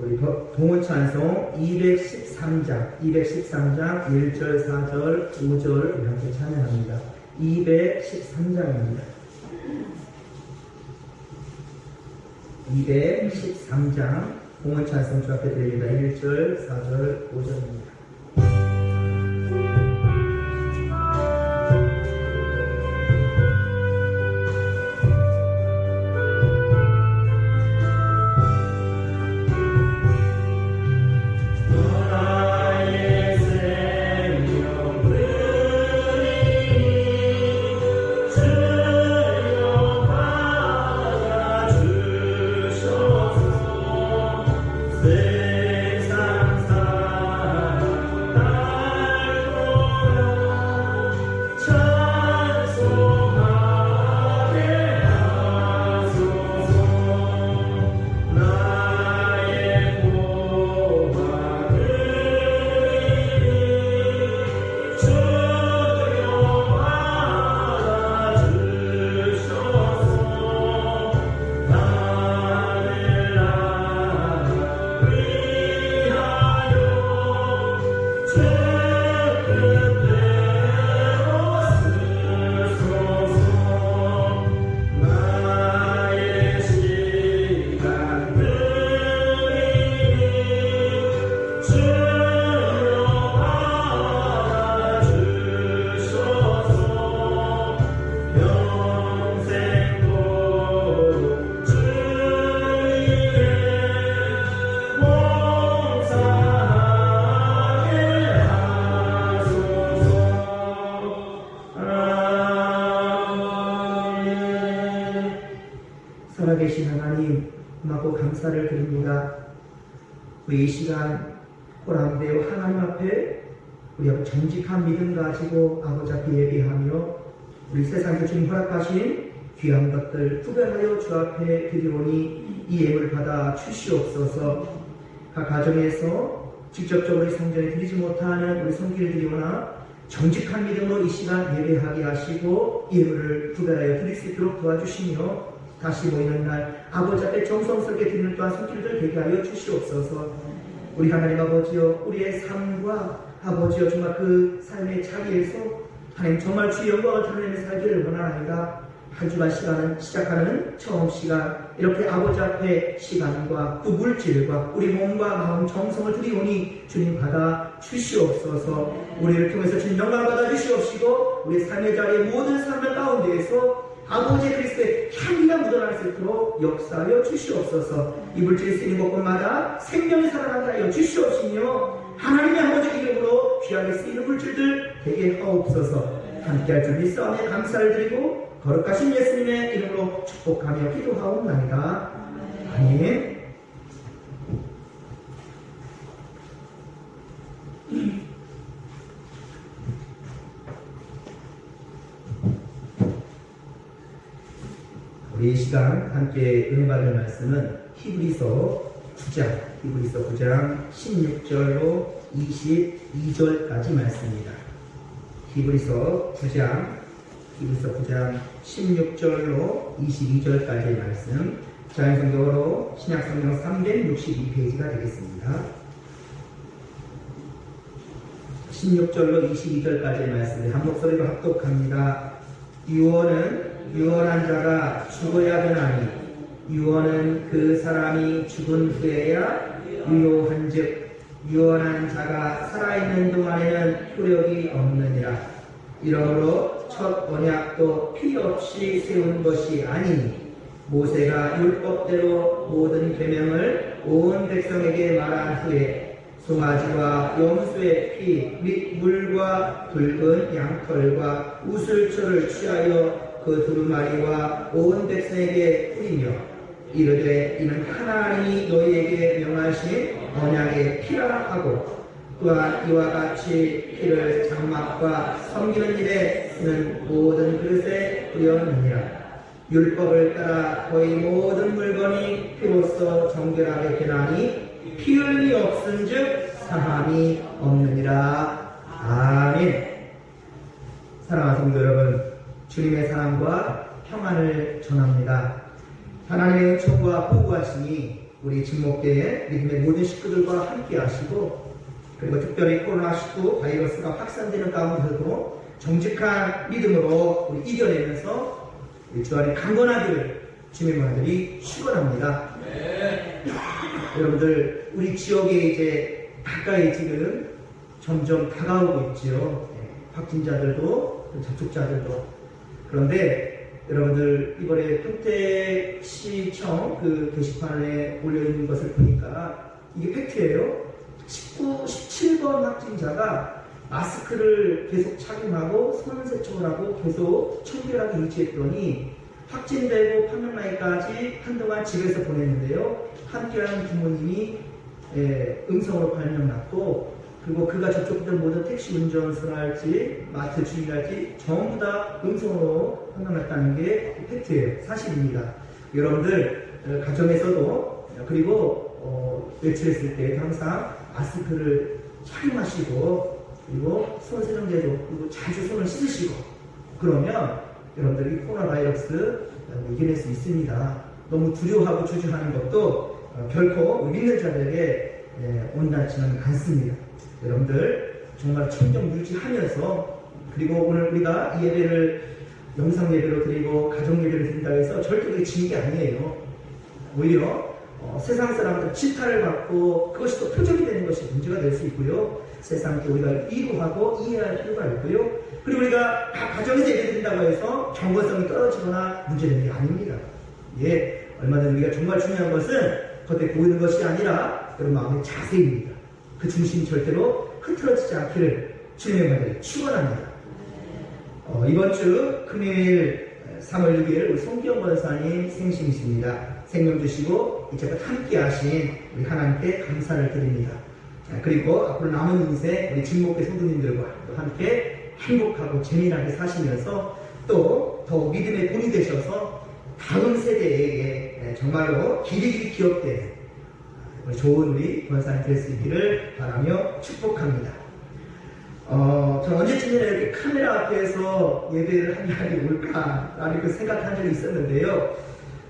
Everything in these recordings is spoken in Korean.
우리 동원찬송 213장 1절, 4절, 5절 이렇게 찬양합니다. 213장입니다. 213장 동원찬송 주 앞에 드립니다. 1절, 4절, 5절입니다. 살아계신 하나님, 고맙고 감사를 드립니다. 우리 이 시간 호랑대요 하나님 앞에 우리 정직한 믿음 가지고 아버지 앞에 예배하며 우리 세상에서 주님 허락하신 귀한 것들 구별하여 주 앞에 드리오니 이 예물을 받아 주시옵소서. 각 가정에서 직접적으로 성전에 드리지 못하는 우리 손길을 드리오나 정직한 믿음으로 이 시간 예배하게 하시고 예물을 구별하여 드릴 수 있도록 도와주시며 다시 모이는 날 아버지 앞에 정성스럽게 드리는 또한 손길들 되게 하여 주시옵소서. 우리 하나님 아버지여, 우리의 삶과 아버지여 정말 그 삶의 자리에서 하나님 정말 주의 영광을 드러내며 살기를 원하나이다. 한 주간 시간은 시작하는 처음 시간 이렇게 아버지 앞에 시간과 또 물질과 우리 몸과 마음 정성을 드리오니 주님 받아 주시옵소서. 우리를 통해서 주님 영광을 받아 주시옵시고 우리 삶의 자리의 모든 삶의 가운데에서 아버지 그리스도의 향기가 묻어날 수 있도록 역사하여 주시옵소서. 이 물질이 쓰이는 곳곳마다 생명이 살아나게 하여 주시옵시며 하나님의 아버지 이름으로 귀하게 쓰이는 물질들 되게 하옵소서. 함께할 줄 믿사오며 감사를 드리고 거룩하신 예수님의 이름으로 축복하며 기도하옵나이다. 아멘. 우리 이 시간 함께 은혜 받을 말씀은 히브리서 9장 16절로 22절까지 말씀입니다. 히브리서 9장 16절로 22절까지의 말씀, 자연성경으로 신약성경 362페이지가 되겠습니다. 16절로 22절까지의 말씀을 한 목소리로 합독합니다. 유언한 자가 죽어야 되나니 유언은 그 사람이 죽은 후에야 유효한즉 유언한 자가 살아있는 동안에는 효력이 없느니라. 이러므로 첫 언약도 피 없이 세운 것이 아니니 모세가 율법대로 모든 계명을 온 백성에게 말한 후에 송아지와 염소의 피 및 물과 붉은 양털과 우슬초를 취하여 그 두루마리와 온 백성에게 뿌리며 이르되 이는 하나님이 너희에게 명하신 언약의 피라 하고 또한 이와 같이 피를 장막과 섬기는 일에 쓰는 모든 그릇에 뿌렸느니라. 율법을 따라 거의 모든 물건이 피로써 정결하게 되나니 피 흘림이 없은즉 사함이 없느니라. 아멘. 사랑하는 성도 여러분, 주님의 사랑과 평안을 전합니다. 하나님의 은총과 보호하심이 우리 진목교회 믿음의 모든 식구들과 함께 하시고, 그리고 특별히 코로나19 바이러스가 확산되는 가운데서도 정직한 믿음으로 우리 이겨내면서 주 안에 강건하기를 주님의 아들이 축원합니다. 네. 여러분들, 우리 지역에 이제 가까이 지금 점점 다가오고 있지요. 확진자들도 접촉자들도. 그런데 여러분들, 이번에 평택시청 그 게시판에 올려있는 것을 보니까 이게 팩트예요. 17번 확진자가 마스크를 계속 착용하고 손 세척을 하고 계속 청결하게 유지했더니 확진되고 판명나기까지 한동안 집에서 보냈는데요. 함께하는 부모님이 음성으로 발명났고, 그리고 그가 접촉된 모든 택시 운전수랄지 마트 주인할지 전부 다 음성으로 판명났다는 게 팩트예요. 사실입니다. 여러분들, 가정에서도 그리고 외출했을 때 항상 마스크를 착용하시고, 그리고 손 세정제도, 그리고 자주 손을 씻으시고, 그러면 여러분들이 코로나 바이러스 이겨낼 수 있습니다. 너무 두려워하고 주저하는 것도 결코 믿는 자들에게 온닿지는 않습니다. 여러분들, 정말 청정 유지하면서, 그리고 오늘 우리가 이 예배를 영상 예배로 드리고 가정 예배를 드린다고 해서 절대 그게 진 게 아니에요. 오히려 세상 사람들 질타를 받고 그것이 또 표적이 되는 것이 문제가 될 수 있고요. 세상에 우리가 이해하고 이해할 필요가 있고요. 그리고 우리가 가정에서 예배 드린다고 해서 경건성이 떨어지거나 문제되는 게 아닙니다. 예, 얼마든지 우리가 정말 중요한 것은 겉에 보이는 것이 아니라 여러분 마음의 자세입니다. 그 중심이 절대로 흐트러지지 않기를 주님의 말에 축원합니다. 이번 주 금요일 3월 6일 우리 송기영 권사님 생신이십니다. 생명 주시고 이제껏 함께 하신 우리 하나님께 감사를 드립니다. 그리고 앞으로 남은 인생 우리 진목교 성도님들과 또 함께 행복하고 재미나게 사시면서 또 더욱 믿음의 본이 되셔서 다음 세대에게 정말로 길이길이 기억되는 좋은 우리 권사님 될 수 있기를 바라며 축복합니다. 저는 언제쯤이나 이렇게 카메라 앞에서 예배를 한 날이 올까라는 그 생각한 적이 있었는데요.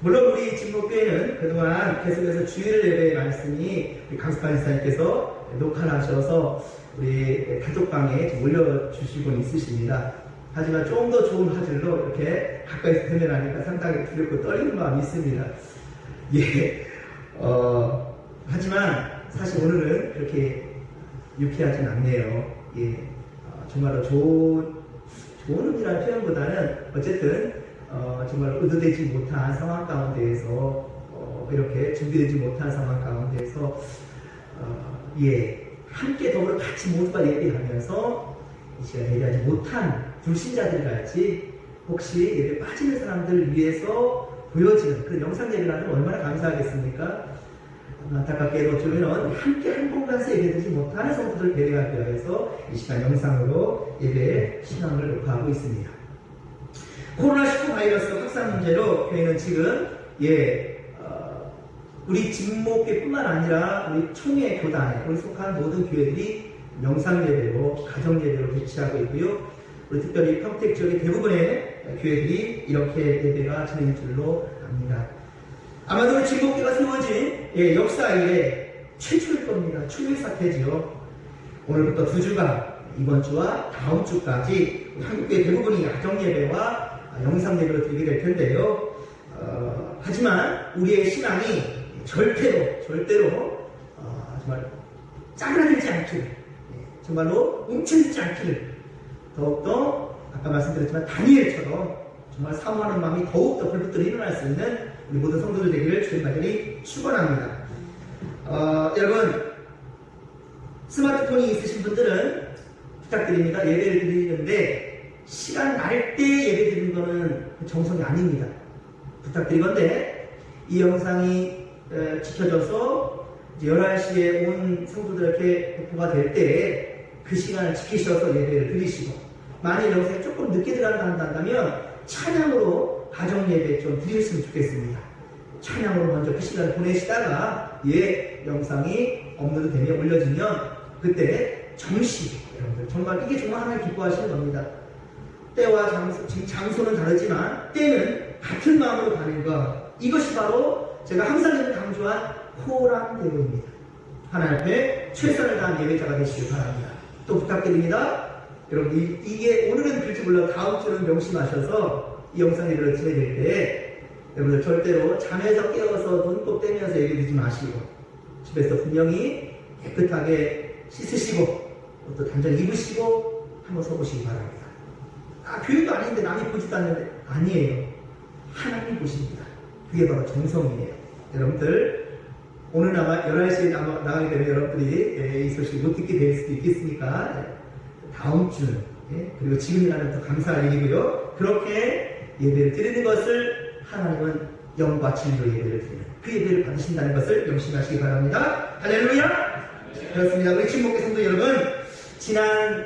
물론 우리 진목교회는 그동안 계속해서 주일 예배의 말씀이 강수판 지사님께서 녹화를 하셔서 우리 단톡방에 올려주시곤 있으십니다. 하지만 좀 더 좋은 화질로 이렇게 가까이서 대면하니까 상당히 두렵고 떨리는 마음이 있습니다. 예, 하지만 사실 오늘은 그렇게 유쾌하진 않네요. 예, 정말로 좋은 의미라는 표현보다는 어쨌든 정말 의도되지 못한 상황 가운데에서 이렇게 준비되지 못한 상황 가운데에서 예, 함께 더불어 같이 모두가 예배하면서 이 시간에 예배하지 못한 불신자들이랄지 혹시 예배 빠지는 사람들을 위해서 보여지는 그 영상 예배를 하면 얼마나 감사하겠습니까? 안타깝게도 저희는 함께 한 공간에서 예배드리지 못하는 성도들을 배려하기 위해서 이 시간 영상으로 예배의 신앙을 녹화하고 있습니다. 코로나19 바이러스 확산 문제로 교회는 지금 우리 진목교뿐만 아니라 우리 총회 교단에 속한 모든 교회들이 영상 예배로 가정 예배로 대치하고 있고요. 우리 특별히 평택 지역의 대부분의 교회들이 이렇게 예배가 진행 줄로 압니다. 아마도 진목교가 세워진 역사의 최초일 겁니다. 초유의 사태지요. 오늘부터 2주간 이번 주와 다음 주까지 한국교회 대부분이 가정 예배와 영상 예배로 드리게 될 텐데요. 하지만 우리의 신앙이 절대로 정말 짜그라들지 않기를, 정말로 움츠리지 않기를, 더욱더 아까 말씀드렸지만 다니엘처럼 정말 사모하는 마음이 더욱더 불붙들어 일어날 수 있는 우리 모든 성도들 되기를 주님 간절히 축원합니다. 여러분, 스마트폰이 있으신 분들은 부탁드립니다. 예배를 드리는데 시간 날 때 예배 드리는 것은 정성이 아닙니다. 부탁드리건데 이 영상이 지켜져서 이제 11시에 온 성도들에게 배포가 될 때 그 시간을 지키셔서 예배를 드리시고, 만일 영상이 조금 늦게 들어간다면 찬양으로 가정 예배 좀 드리셨으면 좋겠습니다. 찬양으로 먼저 그 시간을 보내시다가 영상이 업로드되며 올려지면 그때 정시, 여러분들 정말 이게 정말 하나님 기뻐하시는 겁니다. 때와 장소는 다르지만 때는 같은 마음으로 가는 것, 이것이 바로 제가 항상 강조한 호람대오입니다. 하나님 앞에 최선을 다한 예배자가 되시길 바랍니다. 또 부탁드립니다. 여러분, 이게 오늘은 그럴지 몰라도 다음 주는 명심하셔서 이 영상 예배를 진행될 때 여러분들 절대로 잠에서 깨어서 눈곱 떼면서 예배 드리지 마시고 집에서 분명히 깨끗하게 씻으시고 또 단전히 입으시고 한번 서보시기 바랍니다. 교회도 아닌데 남이 보지도 않는데 아니에요. 하나님 보십니다. 그게 바로 정성이에요. 여러분들 오늘나마 11시에 나가게 되면 여러분들이 이 소식을 못 듣게 될 수도 있겠으니까 다음 주 그리고 지금이라는 더 감사할 일이고요. 그렇게 예배를 드리는 것을 하나님은 영과 진리로 예배를 드리는 그 예배를 받으신다는 것을 명심하시기 바랍니다. 할렐루야! 그렇습니다. 우리 친목계 성도 여러분, 지난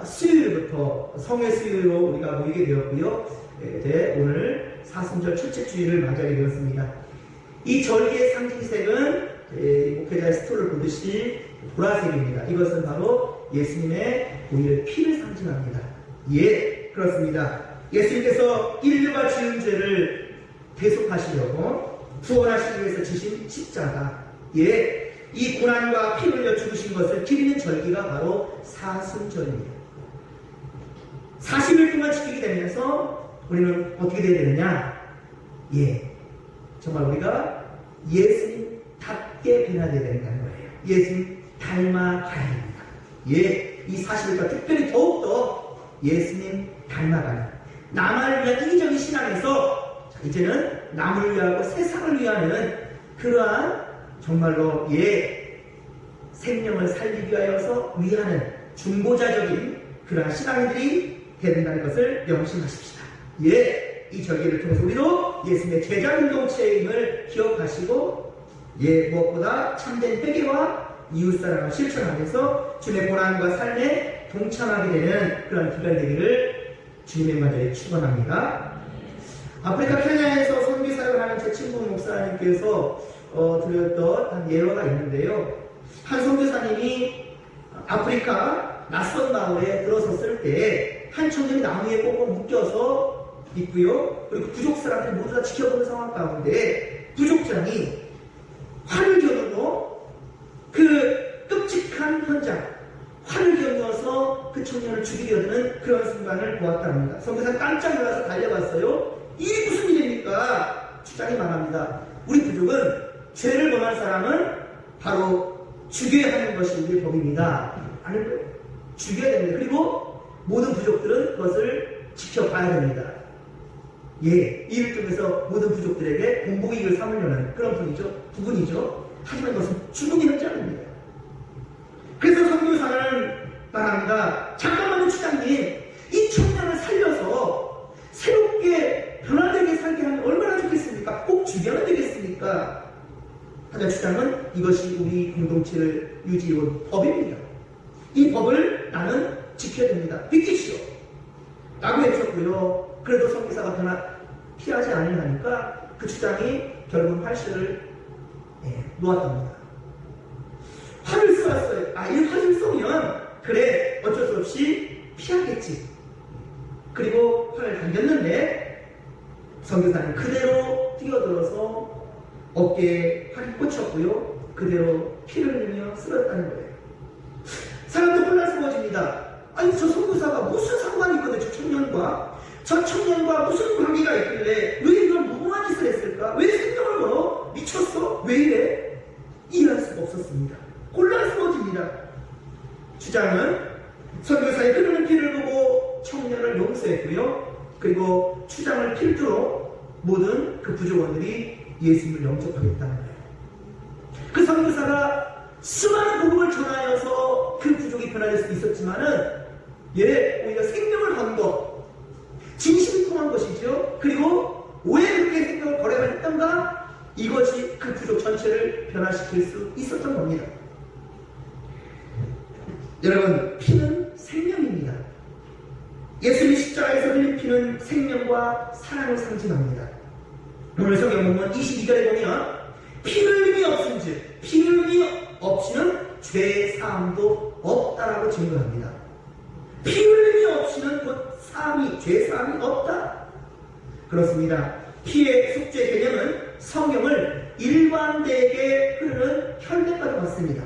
수요일부터 성회 수요일로 우리가 모이게 되었고요. 이제 오늘 사순절 첫째 주일을 맞이하게 되었습니다. 이 절기의 상징색은 목회자의 스토를 보듯이 보라색입니다. 이것은 바로 예수님의 보혈 피를 상징합니다. 예, 그렇습니다. 예수님께서 인류가 지은 죄를 대속하시려고 구원하시기 위해서 지신 십자가, 예, 이 고난과 피 흘려 죽으신 것을 기리는 절기가 바로 사순절입니다. 40일 동안 지키게 되면서 우리는 어떻게 돼야 되느냐? 예, 정말 우리가 예수님답게 변화되어야 된다는 거예요. 예수님 닮아가야 됩니다. 예, 이 40일과 특별히 더욱더 예수님 닮아가는 나만을 위한 이기적인 신앙에서 이제는 남을 위하고 세상을 위하는 그러한 정말로 생명을 살리기 위하여서 위하는 중보자적인 그러한 신앙인들이 되야 된다는 것을 명심하십시다. 예, 이 절기를 통해서 우리도 예수님의 제자 공동체임을 기억하시고 무엇보다 참된 회개와 이웃사랑을 실천하면서 주님의 고난과 삶에 동참하게 되는 그런 기간이 되기를 주님의 만에 축원합니다. 아프리카 케냐에서 선교 사역을 하는 제 친구 목사님께서 드렸던 한 예화가 있는데요. 한 선교사님이 아프리카 낯선 마을에 들어섰을 때 한 청년이 나무에 꼭꼭 묶여서 있고요. 그리고 부족 사람들이 모두 다 지켜보는 상황 가운데 부족장이 활을 겨누고 그 끔찍한 현장, 활을 겨누어서 그 청년을 죽이려 드는 그런 순간을 보았답니다. 선교사는 깜짝 놀라서 달려갔어요. 이게 무슨 일입니까? 주장이 말합니다. 우리 부족은 죄를 범한 사람은 바로 죽여야 하는 것이 우리의 법입니다. 아니, 죽여야 됩니다. 그리고 모든 부족들은 그것을 지켜봐야 됩니다. 예, 이 일 통해서 모든 부족들에게 공복의 이익을 삼으려는 그런 부분이죠. 하지만 이것은 죽음이 현장입니다. 그래서 선교사는 말합니다. 잠깐만요, 주장님. 이 청년을 살려서 새롭게 변화되게 살게 하면 얼마나 좋겠습니까? 꼭 죽여야 되겠습니까? 하지만 주장은 이것이 우리 공동체를 유지해온 법입니다. 이 법을 나는 지켜야 됩니다. 비키시오. 라고 했었고요. 그래도 선교사가 피하지 않으려니까 그 주장이 결국 활실을 놓았답니다. 활을 쏘았어요. 이 활을 쏘면 그래 어쩔 수 없이 피하겠지. 그리고 활을 던졌는데 선교사는 그대로 뛰어들어서 어깨에 활이 꽂혔고요. 그대로 피를 흘리며 쓰러졌다는 거예요. 사람도 혼란스러워집니다. 아니, 저 선교사가 무슨 상관이 있거든, 저 청년과 무슨 관계가 있길래 왜 이런 무모한 짓을 했을까? 왜 생명을 걸어? 미쳤어? 왜 이래? 이해할 수가 없었습니다. 혼란스러워집니다. 주장은 선교사의 흐르는 피를 보고 청년을 용서했고요. 그리고 추장을 필두로 모든 그 부족원들이 예수님을 영접하겠다는 거예요. 그 선교사가 수많은 복음을 전하여서 그 부족이 변화될 수도 있었지만은 오히려 생명을 건 것, 진심이 통한 것이죠. 그리고 왜 그렇게 생명을 거래가 했던가? 이것이 그 부족 전체를 변화시킬 수 있었던 겁니다. 여러분, 피는 생명입니다. 예수님 십자가에서 흘린 피는 생명과 사랑을 상징합니다. 오늘 성경 본문 22절에 보면 피 흘림이 없은즉 피 흘림이 없이는 죄의 사함도 없다라고 증거합니다. 피 흘림이 없이는 곧 죄의 사함이 없다. 그렇습니다. 피의 속죄 개념은 성경을 일관되게 받습니다.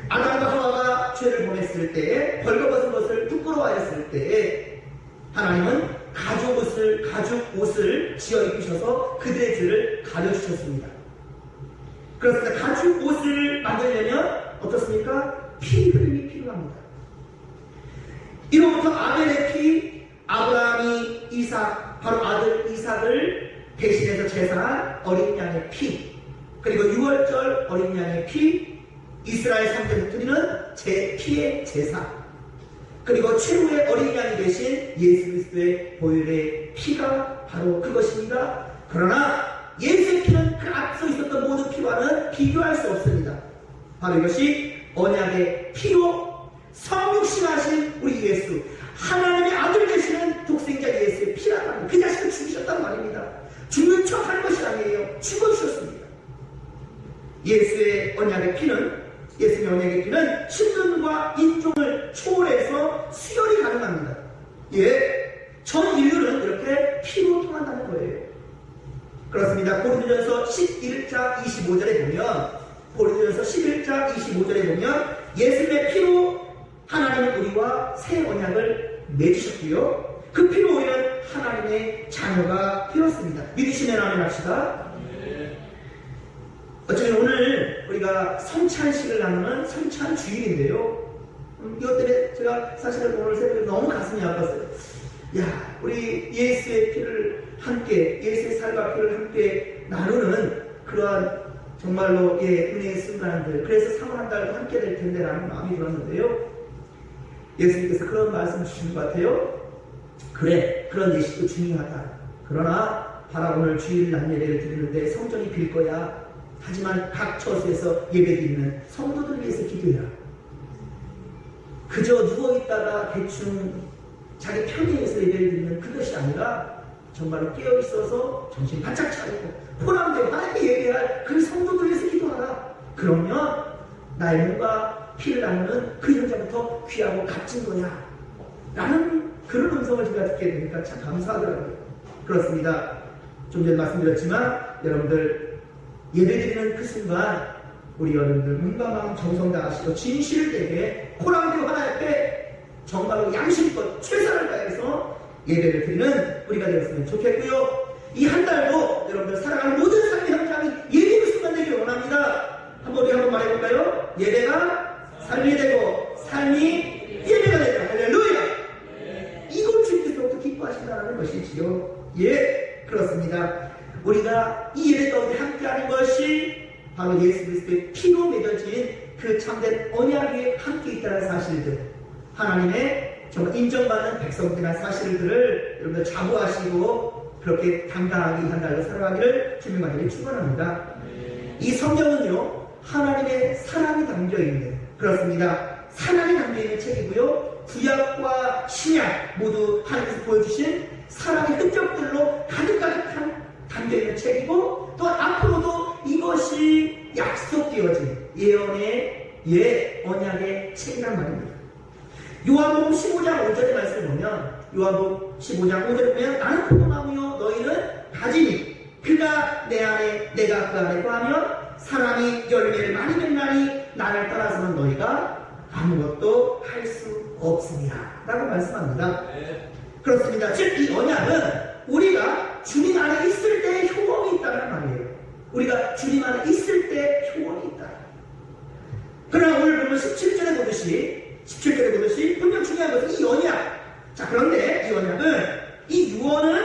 아담과 하와가 죄를 범했을 때에, 벌거벗은 것을 부끄러워하였을 때에 하나님은 가죽 옷을 지어 입히셔서 그들의 죄를 가려주셨습니다. 그렇습니다. 가죽 옷을 만들려면 어떻습니까? 피 흘림이 필요합니다. 이로부터 아벨의 피, 아브라함이 바로 아들 이삭을 대신해서 제사한 어린 양의 피, 그리고 6월절 어린 양의 피, 이스라엘 성전을 드리는 제 피의 제사, 그리고 최후의 어린 양이 되신 예수 그리스도의 보혈의 피가 바로 그것입니다. 그러나 예수의 피는 그 앞서 있었던 모든 피와는 비교할 수 없습니다. 바로 이것이 언약의 피로 성육신하신 우리 예수, 하나님의 아들 되시는 독생자 예수의 피라는 말입니다. 그 자신을 죽이셨단 말입니다. 죽는 척 할 것이 아니에요. 죽어주셨습니다. 예수의 언약의 피는, 예수의 언약의 피는 신분과 인종을 초월해서 수혈이 가능합니다. 전 인류는 이렇게 피로 통한다는 거예요. 그렇습니다. 고린도전서 11장 25절에 보면 예수님의 피로 하나님은 우리와 새 언약을 맺으셨고요. 그 피로 우리는 하나님의 자녀가 되었습니다. 믿으시면 아멘 합시다. 어쩌면 오늘 우리가 성찬식을 나누는 성찬주일인데요. 이것 때문에 제가 사실은 오늘 새벽에 너무 가슴이 아팠어요. 우리 예수의 피를 함께, 예수의 살과 피를 함께 나누는 그러한 정말로 은혜의 순간들, 그래서 3월 한 달 함께 될 텐데 라는 마음이 들었는데요. 예수님께서 그런 말씀 주신 것 같아요. 그래, 그런 예식도 중요하다. 그러나 바라 오늘 주일 날 예배를 드리는데 성전이 빌 거야. 하지만 각 처소에서 예배드리는 성도들 위해서 기도해라. 그저 누워있다가 대충 자기 편의에서 예배를 드리는 그것이 아니라 정말로 깨어있어서 정신 바짝 차리고 포함되고 하나님께 예배할 그 성도들 위해서 기도하라. 그러면 나의 몸과 피를 나누는 그 현장부터 귀하고 값진 거야 라는 그런 음성을 제가 듣게 되니까 참 감사하더라고요. 그렇습니다. 좀 전에 말씀드렸지만 여러분들 예배드리는 그 순간 우리 여러분들 몸과 마음 정성 다하시고 진실되게 코랑되고 하나님 앞에 정말로 양심껏 최선을 다해서 예배를 드리는 우리가 되었으면 좋겠고요. 이 한 달도 여러분들 사랑하는 모든 삶의 현장이 예배의 순간 되기를 원합니다. 우리 한번 말해볼까요? 예배가 삶이 되고 삶이 예배가 되다. 할렐루야! 이걸 주님께서부터 기뻐하신다는 것이지요. 그렇습니다. 우리가 이 예배 가운데 함께하는 것이 바로 예수 그리스도의 피로 맺어진 그 참된 언약에 함께 있다는 사실들, 하나님의 정말 인정받는 백성들이라는 사실들을 여러분들 자부하시고 그렇게 당당하게 이 한 달로 살아가기를 주님만에게 축원합니다. 이 성경은요, 하나님의 사랑이 담겨있는, 그렇습니다, 사랑이 담겨있는 책이고요, 구약과 신약 모두 하나님께서 보여주신 사랑의 흔적들로 가득가득한 담겨있는 책이고, 또 앞으로도 이것이 약속되어진 예언의 언약의 책이란 말입니다. 요한복음 15장 5절의 말씀을 보면, 요한복음 15장 5절에 보면 나는 포도나무요 너희는 가지니 그가 내 안에 내가 그 안에 거하면 사람이 열매를 많이 맺나니 나를 떠나서는 너희가 아무것도 할 수 없으니라 라고 말씀합니다. 그렇습니다. 즉 이 언약은 우리가 주님 안에 있을 때 효험이 있다는 말이에요. 우리가 주님 안에 있을 때 효험이 있다. 그러나 오늘 보면 17절에 보듯이 분명 중요한 것은 이 언약. 자, 그런데 이 언약은, 이 유언은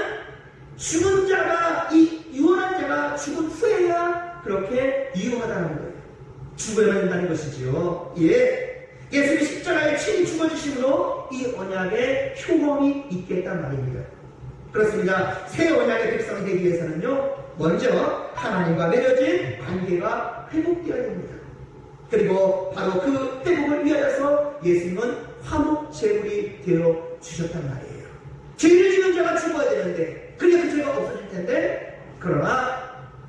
죽은 자가, 이 유언한 자가 죽은 후에야 그렇게 유효하다는 거예요. 죽어야 된다는 것이지요. 예수님이 십자가에 친히 죽어주심으로 이 언약에 효험이 있겠단 말입니다. 그렇습니다. 새 언약의 백성이 되기 위해서는요, 먼저 하나님과 맺어진 관계가 회복되어야 됩니다. 그리고 바로 그 회복을 위하여서 예수님은 화목 제물이 되어 주셨단 말이에요. 죄를 지은 자가 죽어야 되는데, 그래야 그 죄가 없어질 텐데, 그러나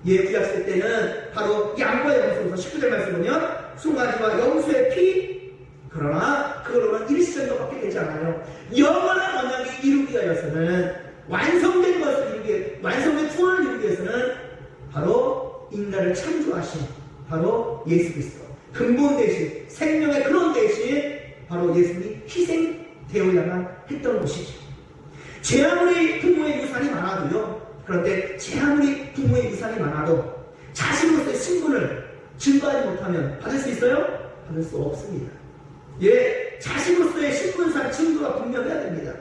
구약시대 때는 바로 양과 염소로서 19절 말씀 보면 송아지와 염소의 피, 그러나 그걸로는 일시정도밖에 되지 않아요. 영원한 언약이 이루기 위하여서는, 완성된 것을 이루기 위해, 완성된 구원을 이루기 위해서는 바로 인간을 창조하신 바로 예수 그리스도, 근본 대신, 생명의 근원 대신 바로 예수님이 희생되어야만 했던 것이죠. 제 아무리 부모의 유산이 많아도요, 그런데 제 아무리 부모의 유산이 많아도 자신으로서의 신분을 증거하지 못하면 받을 수 있어요? 받을 수 없습니다. 예, 자신으로서의 신분상 증거가 분명해야 됩니다.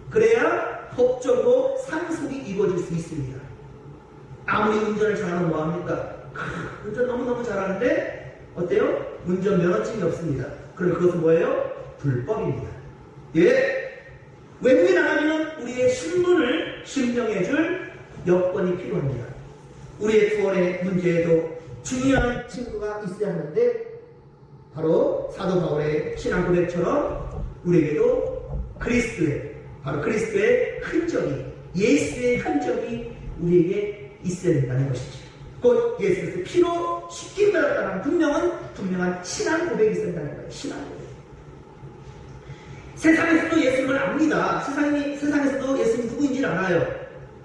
그래야 법적으로 상속이 이루어질 수 있습니다. 아무리 운전을 잘하면 뭐합니까? 운전 너무너무 잘하는데 어때요? 운전면허증이 없습니다. 그럼 그것은 뭐예요? 불법입니다. 예, 외국에 나가면 우리의 신분을 증명해줄 여건이 필요합니다. 우리의 구원의 문제에도 중요한 증거가 있어야 하는데 바로 사도 바울의 신앙 고백처럼 우리에게도 바로 그리스도의 흔적이, 예수의 흔적이 우리에게 있어야 된다는 것이죠. 곧 예수의 피로 쉽게 받았다는 분명한 신앙 고백이 있어야 된다는 거예요. 신앙 고백. 세상에서도 예수님을 압니다. 세상에서도 예수님이 누구인지를 알아요.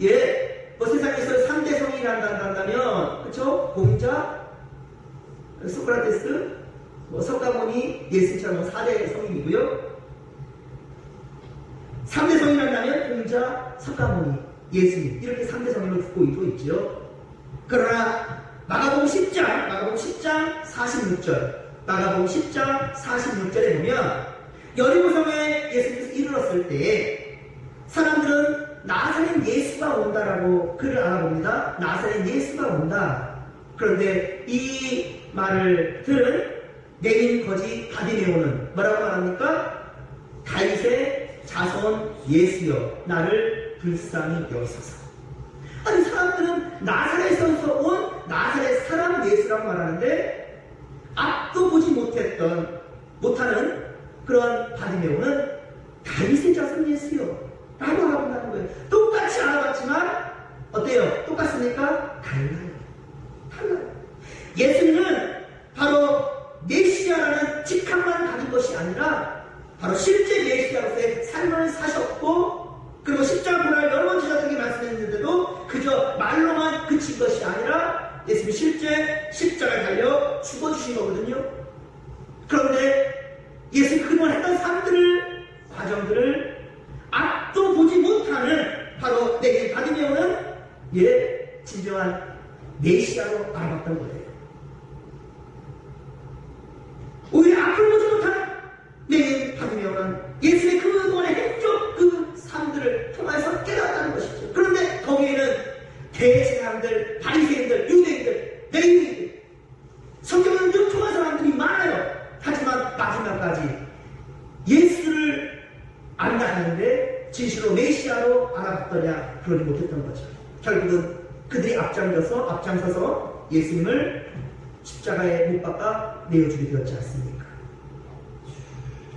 예, 뭐 세상에서 3대 성인이라고 한다면, 그쵸? 공자, 소크라테스, 석가모니, 예수님처럼 4대 성인이고요. 3대 성인이라면 공자, 석가모니, 예수님, 이렇게 3대 성인으로 듣고 있죠. 그러나 마가복음 10장 46절, 마가복음 10장 46절에 보면 여리고성에 예수님께서 이르렀을 때 사람들은 나사렛 예수가 온다라고 그를 알아봅니다. 나사렛 예수가 온다. 그런데 이 말을 들은 맹인 거지 바디메오는 뭐라고 말합니까? 다윗의 자손 예수여, 나를 불쌍히 여기소서. 아니, 사람들은 나사렛에서 온 나사렛 사람 예수라고 말하는데 앞도 보지 못하는 그런 바디메오는 다윗의 자손 예수요 라고 알아본다는 거예요. 똑같이 알아봤지만 어때요? 똑같습니까? 달라요. 예수님은 바로 메시아라는 직함만 가진 것이 아니라 바로 실제 메시아로서의 삶을 사셨고, 그리고 십자가를 여러 번 지나가게 말씀했는데도 그저 말로만 그친 것이 아니라 예수님이 실제 십자가에 달려 죽어주신 거거든요. 그런데 예수님이 그동안 했던 삶들을, 과정들을 앞도 보지 못하는 바로 내게 바디메오는 진정한 메시아로 알아봤던 거예요. 오히려 앞을 보지 못하는 내게 바디메오는 예수의 그동안의 행적, 그 삶들을 통해서 깨달았다는 것이죠. 그런데 거기에는 대제사장들, 바리새인들, 유대인들, 레위인들, 성경을 융통한 사람들이 많아요. 하지만 마지막까지 예수를 안다 하는데 진실로 메시아로 알아봤더냐? 그러지 못했던 거죠. 결국은 그들이 앞장서서 예수님을 십자가에 못 박아 내어주게 되었지 않습니까?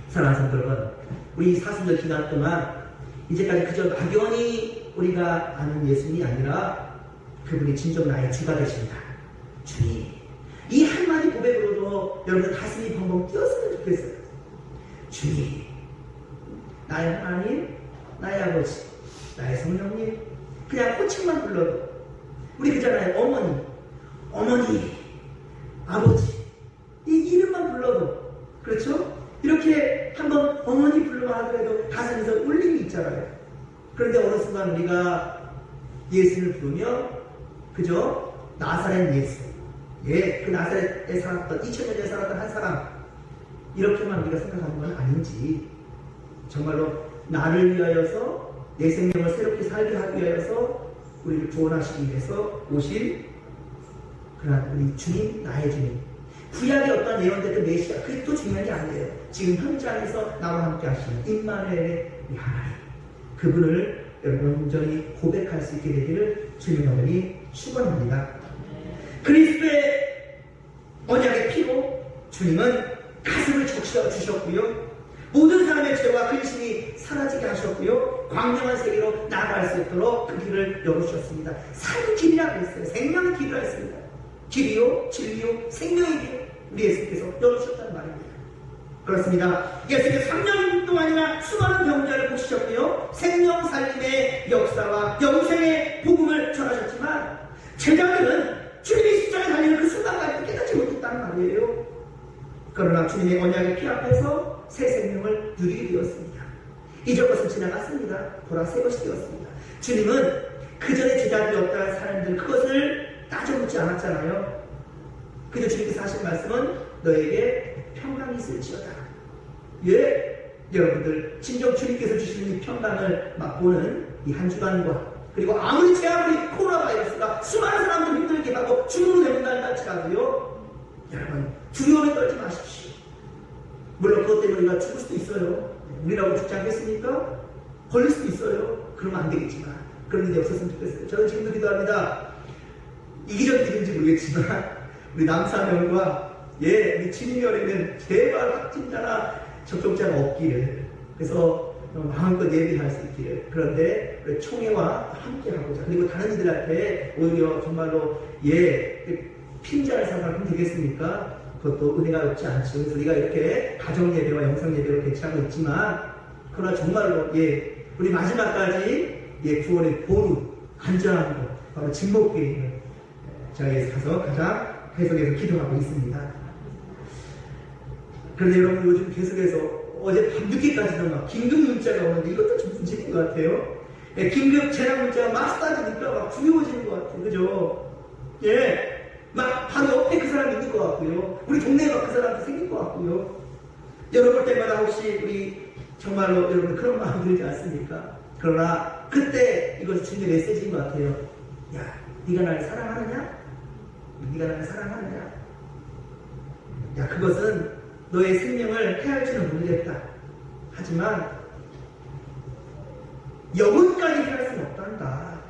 사랑하는 성도 여러분, 우리 사순절 기간 동안 이제까지 그저 막연히 우리가 아는 예수님이 아니라 그분이 진정 나의 주가 되신다. 주님, 이 한마디 고백으로도 여러분들 가슴이 벙벙 뛰었으면 좋겠어요. 주님, 나의 하나님, 나의 아버지, 나의 성령님, 그냥 호칭만 불러도, 우리 그잖아요. 어머니, 아버지, 이 이름만 불러도, 그렇죠? 이렇게 한번 어머니 불러만 하더라도 가슴에서 울림이 있잖아요. 그런데 어느 순간 우리가 예수를 부르며 그저 나사렛 예수, 그 나사렛에 살았던, 2000년 전에 살았던 한 사람, 이렇게만 우리가 생각하는 건 아닌지, 정말로 나를 위하여서, 내 생명을 새롭게 살게 하기 위하여서 우리를 구원하시기 위해서 오신 그러나 우리 주님, 나의 주님, 구약의 어떤 예언됐던 메시아, 그게 또 중요한 게 아니에요. 지금 현장에서 나와 함께 하시는 임마누엘의 우리 하나님, 그분을 여러분 온전히 고백할 수 있게 되기를 주님 어머니 축원합니다. 그리스도의 언약의 피로 주님은 가슴을 적셔주셨고요, 모든 사람의 죄와 근심이 사라지게 하셨고요, 광명한 세계로 나아갈 수 있도록 그 길을 열어주셨습니다. 산 길이라고 했어요. 생명의 길이라고 했습니다. 길이요, 진리요, 생명의 길, 우리 예수님께서 열어주셨다는 말입니다. 그렇습니다. 예수님께서 3년 동안이나 수많은 병자를 고치셨고요, 생명 살림의 역사와 영생의 복음을 전하셨지만 제자들은 주님이 십자가에 달리는 그 순간까지 깨닫지 못했다는 말이에요. 그러나 주님의 언약의 피 앞에서 새 생명을 누리게 되었습니다. 이전 것은 지나갔습니다. 돌아 새 것이 되었습니다. 주님은 그 전에 제자들이었던 사람들 그것을 따져묻지 않았잖아요. 그저 주님께서 하신 말씀은 너에게 평강이 있을지어다. 예, 여러분들 진정 주님께서 주시는 이 평강을 맛보는 이 한 주간과 그리고 아무리 제아무리 코로나 바이러스가 수많은 사람들 힘들게 하고 죽음으로 내몬다는 할지라도요, 여러분 두려움에 떨지 마십시오. 물론 그것 때문에 우리가 죽을 수도 있어요. 우리라고 죽지 않겠습니까? 걸릴 수도 있어요. 그러면 안 되겠지만 그런 일이 없었으면 좋겠어요. 저는 지금도 기도합니다. 이기적 일인지 모르겠지만 우리 남사명과 우리 진인면에는 제발 확진자나 접촉자가 없기를, 그래서 마음껏 예배할 수 있기를, 그런데 총회와 함께하고자, 그리고 다른 이들한테 오히려 정말로 핀자를 생각하면 되겠습니까? 그것도 은혜가 없지 않죠. 그래서 우리가 이렇게 가정 예배와 영상 예배로 개최하고 있지만, 그러나 정말로 우리 마지막까지 구원의 보루 안전한 곳, 바로 진목교회를 저희 가서 가장 계속해서 기도하고 있습니다. 그런데 여러분 요즘 계속해서 어제 밤늦게까지도 막 긴급 문자가 오는데 이것도 좀 문제인 것 같아요. 긴급 재난 문자가 막 쏟아지니까 막 두려워지는 것 같아요. 그죠? 막 바로 옆에 그 사람이 있는 것 같고요. 우리 동네에 막 그 사람도 생긴 것 같고요. 열어볼 때마다 혹시 우리 정말로 여러분 그런 마음 들지 않습니까? 그러나 그때 이것이 주님의 메시지인 것 같아요. 야, 네가 나를 사랑하느냐? 네가 나를 사랑하느냐? 야, 그것은 너의 생명을 해할지는 모르겠다. 하지만 영혼까지 해할 수는 없단다.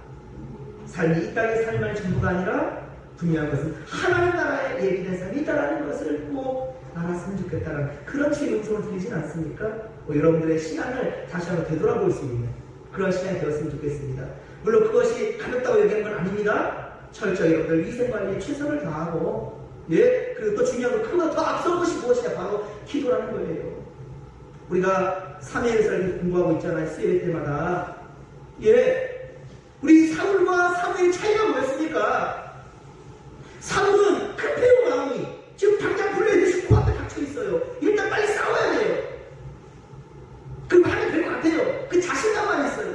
삶이 이 땅의 삶만이 전부가 아니라 분명한 것은 하나님 나라에 예비된 삶이 있다는 것을 꼭 알았으면 좋겠다는 그런 주의 음성을 들리진 않습니까? 여러분들의 신앙을 다시 한번 되돌아볼 수 있는 그런 시간이 되었으면 좋겠습니다. 물론 그것이 가볍다고 얘기하는 건 아닙니다. 철저히 여러분들 위생관리에 최선을 다하고, 그리고 또 중요한 건 그보다 더 앞선 것이 무엇이냐? 바로 기도라는 거예요. 우리가 3회 설교 공부하고 있잖아요. 수요일 때마다. 우리 사울과 사무엘의 차이가 뭐였습니까? 사울은 급해요, 마음이. 지금 당장 불러내주시고 그 앞에 닥쳐 있어요. 일단 빨리 싸워야 돼요. 그럼 하면 될 것 같아요. 그 자신감만 있어요.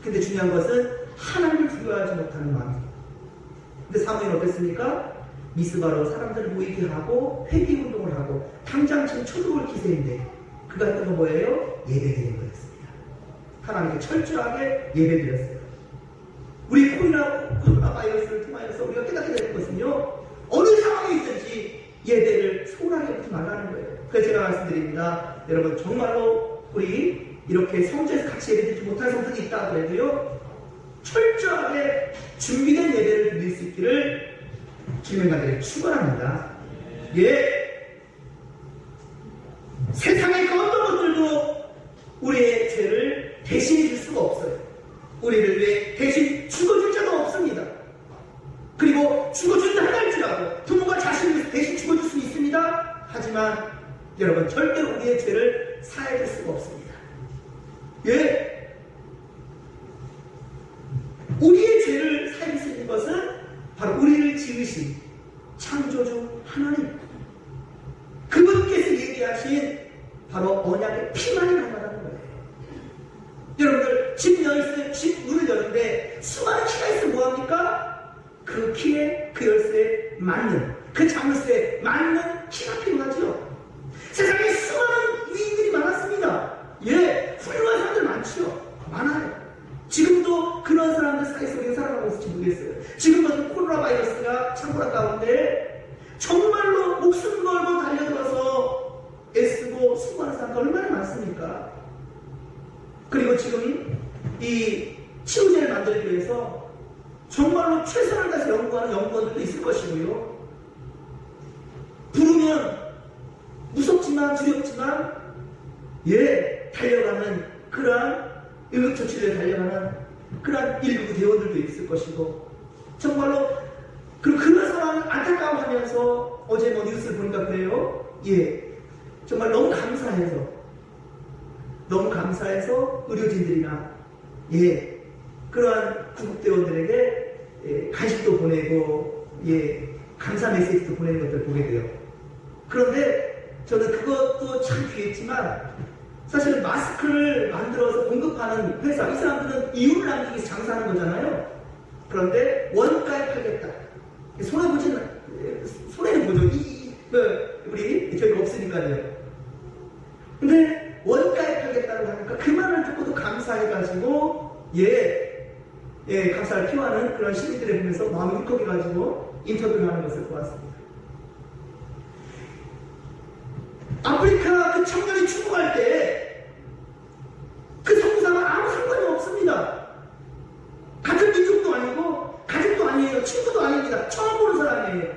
근데 중요한 것은 하나님을 두려워하지 못하는 마음이에요. 근데 사무엘은 어땠습니까? 미스바로 사람들을 모이게 하고 회개운동을 하고 당장 지금 초록을 기세인데 그가 했던 건 뭐예요? 예배드리는 거였습니다. 하나님께 철저하게 예배드렸어요. 우리 코로나 바이러스를 통하여서 우리가 깨닫게 되는 것은요, 어느 상황에 있든지 예배를 소홀하게 하지 말라는 거예요. 그래서 제가 말씀드립니다. 여러분 정말로 우리 이렇게 성전에서 같이 예배드리지 못할 성도들이 있다 하더라도요, 철저하게 준비된 예배를 드릴 수 있기를 주님의 간절히 축원합니다. 세상의 그 어떤 것들도 우리의 죄를 대신해 줄 수가 없어요. 우리를 위해 대신 죽어줄 자도 없습니다. 그리고 죽어준다 할지라도 부모가 자신을 위해서 대신 죽어줄 수 있습니다. 하지만 여러분 절대로 우리의 죄를 사해줄 수가 없습니다. 우리의 죄를 사해줄 수 있는 것은 바로 우리를 지으신 창조주 하나님, 그분께서 얘기하신 바로 언약의 피만이 가능하다는 거예요. 여러분들 집 열쇠, 집 문을 여는데 수많은 키가 있으면 뭐합니까? 그 키에 그 열쇠에 맞는, 그 자물쇠에 맞는 키가 필요하죠. 세상에 수많은 위인들이 많았습니다. 훌륭한 사람들 많죠. 많아요. 지금도 그런 사람들 사이에서 우리가 살아가고 있을지 모르겠어요. 지금도 코로나 바이러스가 창고라 가운데 정말로 목숨 걸고 달려들어서 애쓰고 수고하는 사람들 얼마나 많습니까? 그리고 지금 이 치유제를 만들기 위해서 정말로 최선을 다해서 연구하는 연구원들도 있을 것이고요. 부르면 무섭지만 두렵지만 달려가는 그러한 응급처치를 달려가는 그러한 일부 대원들도 있을 것이고, 정말로 그런 상황을 안타까워하면서 어제 뉴스를 보니까 그래요. 정말 너무 감사해서 의료진들이나 그러한 구급대원들에게 간식도 보내고 감사 메시지도 보내는 것들을 보게 돼요. 그런데 저는 그것도 참 귀했지만 사실 마스크를 만들어서 공급하는 회사, 이 사람들은 이윤을 남기기 위해서 장사하는 거잖아요. 그런데 원가에 팔겠다. 손해는 보죠. 저희가 없으니까요. 근데 원가에 팔겠다고 하니까 그 말을 듣고도 감사해가지고 감사를 표하는 그런 시민들을 보면서 마음이 울컥해가지고 인터뷰를 하는 것을 보았습니다. 아프리카 그 청년이 추모할 때 그 선교사와 아무 상관이 없습니다. 같은 민족도 아니고 가족도 아니에요. 친구도 아닙니다. 처음 보는 사람이에요.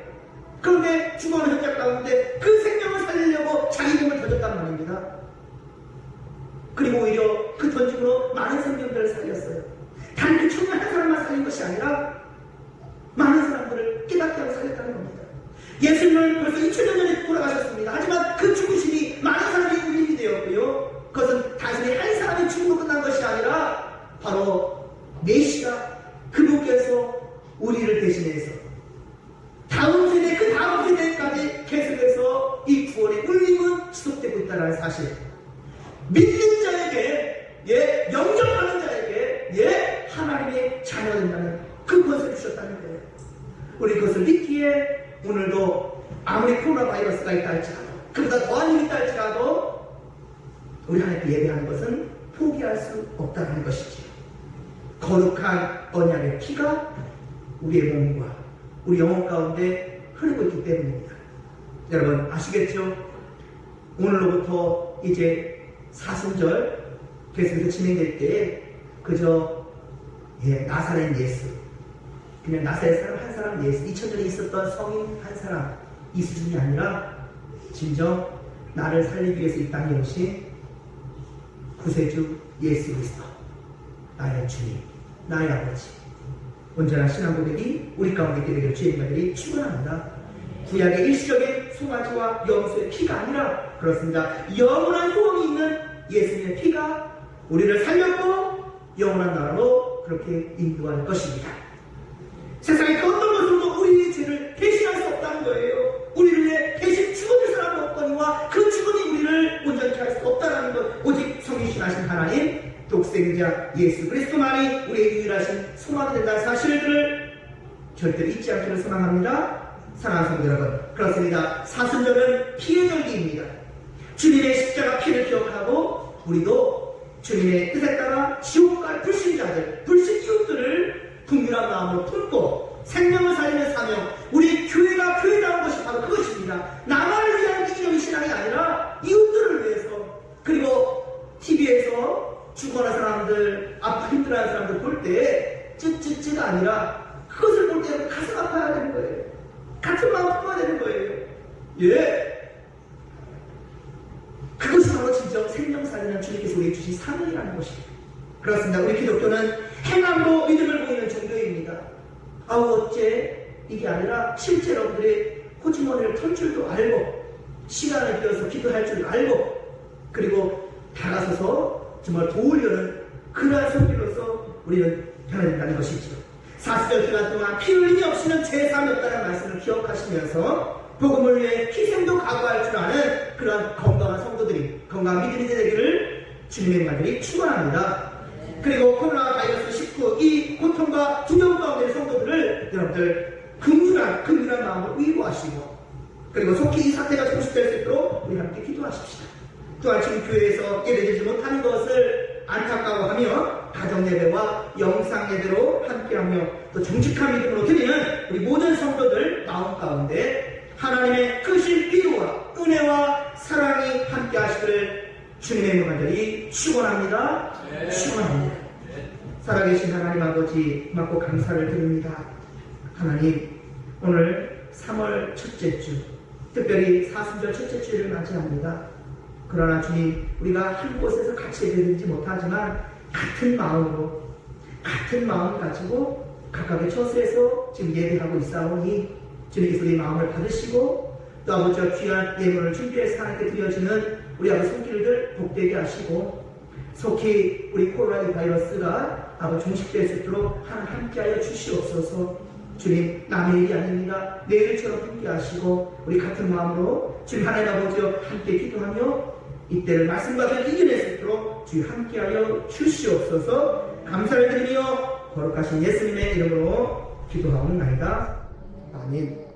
그런데 죽어가는 현장 가운데 그 생명을 살리려고 자기 몸을 던졌단 말입니다. 그리고 오히려 그 던짐으로 많은 생명들을 살렸어요. 단 그 청년 한 사람만 살린 것이 아니라 많은 사람들을 깨닫게 하고 살렸다는 겁니다. 예수님은 벌써 2000년 전에 돌아가셨습니다. 하지만 그 죽으심이 많은 사람이 울림이 되었고요. 그것은 단순히 한 사람의 죽음으로 끝난 것이 아니라 바로 메시아 그분께서 우리를 대신해서 다음 세대 그 다음 세대까지 계속해서 이 구원의 울림은 지속되고 있다는 사실, 믿는 자에게 영접하는 자에게 하나님의 자녀가 된다는 그 권세를 주셨다는 거예요. 우리 그것을 믿기에 오늘도 아무리 코로나 바이러스가 있다 할지라도 그보다 더한 일이 있다 할지라도 우리 하나님께 예배하는 것은 포기할 수 없다는 것이지요. 거룩한 언약의 피가 우리의 몸과 우리 영혼 가운데 흐르고 있기 때문입니다. 여러분 아시겠죠? 오늘로부터 이제 사순절 계속해서 진행될 때 그저 나사렛 예수, 그냥 나사렛 사람 한 사람 예수, 2000년에 있었던 성인 한 사람 이 수준이 아니라 진정 나를 살리기 위해서 이 땅에 오신 구세주 예수 그리스도, 나의 주님, 나의 아버지, 온전한 신앙 고백이 우리 가운데 있게 되기를 주의 인간들이 축원합니다. 구약의 일시적인 송아지와 염소의 피가 아니라 그렇습니다. 영원한 소원이 있는 예수님의 피가 우리를 살렸고 영원한 나라로 그렇게 인도할 것입니다. 세상에 그 어떤 것으로도 우리의 죄를 대신할 수 없다는 거예요. 우리를 위해 대신 죽어줄 사람도 없거니와 그 죽음이 우리를 온전케 할 수 없다는 것, 오직 성육신하신 하나님 독생자 예수 그리스도만이 우리의 유일하신 소망이 된다는 사실들을 절대로 잊지 않기를 소망합니다. 사랑하는 성도 여러분, 그렇습니다. 사순절은 피의 절기입니다. 주님의 십자가 피를 기억하고 우리도 주님의 뜻에 따라 지옥 갈 불신자들, 불신 이웃들을 분명한 마음으로 품고 생명을 살리는 사명, 우리 교회가 교회라는 것이 바로 그것입니다. 나만을 위한 이념의 신앙이 아니라 이웃들을 위해서, 그리고 TV에서 죽어가는 사람들, 아파 힘들어하는 사람들 볼 때 쯧쯧쯧가 아니라 그것을 볼 때 가슴 아파야 되는 거예요. 같은 마음 품어야 되는 거예요. 그것이 바로 진정 생명 살리는 주님께서 우리에게 주신 사명이라는 것입니다. 그렇습니다. 우리 기독교는 행함으로 믿음을 보이는 종교입니다. 어째 이게 아니라 실제 여러분들이 호주머니를 털 줄도 알고 시간을 비워서 기도할 줄도 알고 그리고 다가서서 정말 도우려는 그러한 손길로서 우리는 변해야 된다는 것이죠. 40절 기간 동안 피 흘림이 없이는 죄사함이 없다는 말씀을 기억하시면서 복음을 위해 희생도 각오할 줄 아는 그런 건강한 성도들이, 건강한 믿음이 되기를 주님의 말들이 축원합니다. 그리고 코로나 바이러스 19 이 고통과 두려움 가운데 있는 성도들을 여러분들 긍휼한 마음으로 위로하시고 그리고 속히 이 사태가 종식될 수 있도록 우리 함께 기도하십시다. 또한 지금 교회에서 예배드리지 못하는 것을 안타까워하며 가정예배와 영상예배로 함께하며 또 정직한 믿음으로 드리는 우리 모든 성도들 마음 가운데 하나님의 크신 위로와 은혜와 사랑이 함께하시기를 주님의 명간절히 축원합니다. 축원합니다. 살아계신 하나님 아버지 고맙고 감사를 드립니다. 하나님 오늘 3월 첫째 주 특별히 사순절 첫째 주를 맞이합니다. 그러나 주님 우리가 한 곳에서 같이 예배드리지 못하지만 같은 마음으로 같은 마음 가지고 각각의 처소에서 지금 예배하고 있사오니 주님께서 우리 마음을 받으시고 또 아버지와 귀한 예물을 준비해서 하나님께 드려지는 우리 아버지 손길들 복되게 하시고 속히 우리 코로나 바이러스가 아버지 종식될 수 있도록 함께하여 주시옵소서. 주님 남의 일이 아닙니다. 내 일처럼 함께 하시고 우리 같은 마음으로 주님 하나님 아버지여 함께 기도하며 이때를 말씀과 이겨낼 수 있도록 주님 함께하여 주시옵소서. 감사를 드리며 거룩하신 예수님의 이름으로 기도하옵나이다. 아멘.